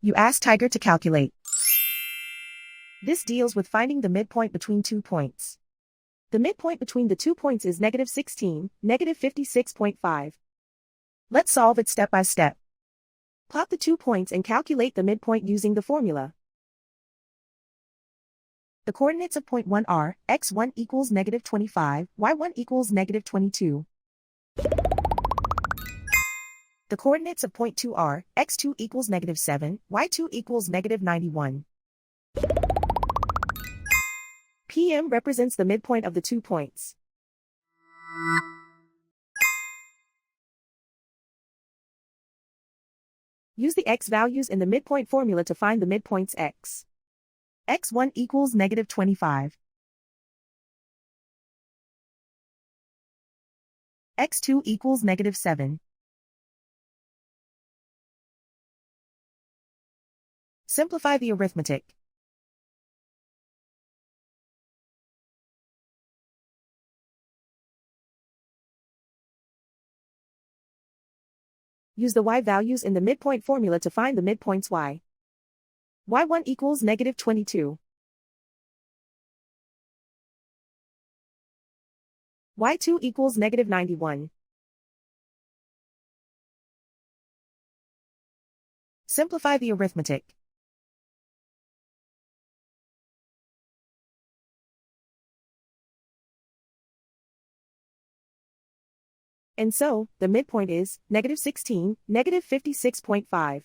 You ask Tiger to calculate. This deals with finding the midpoint between 2 points. The midpoint between the 2 points is -16, -56.5. Let's solve it step by step. Plot the 2 points and calculate the midpoint using the formula. The coordinates of point 1 are, x1 equals -25, y1 equals -22. The coordinates of point 2 are, x2 equals -7, y2 equals -91. PM represents the midpoint of the 2 points. Use the x values in the midpoint formula to find the midpoints x. x1 equals -25. x2 equals -7. Simplify the arithmetic. Use the y values in the midpoint formula to find the midpoints y. y1 equals -22. y2 equals -91. Simplify the arithmetic. And so, the midpoint is -16, -56.5.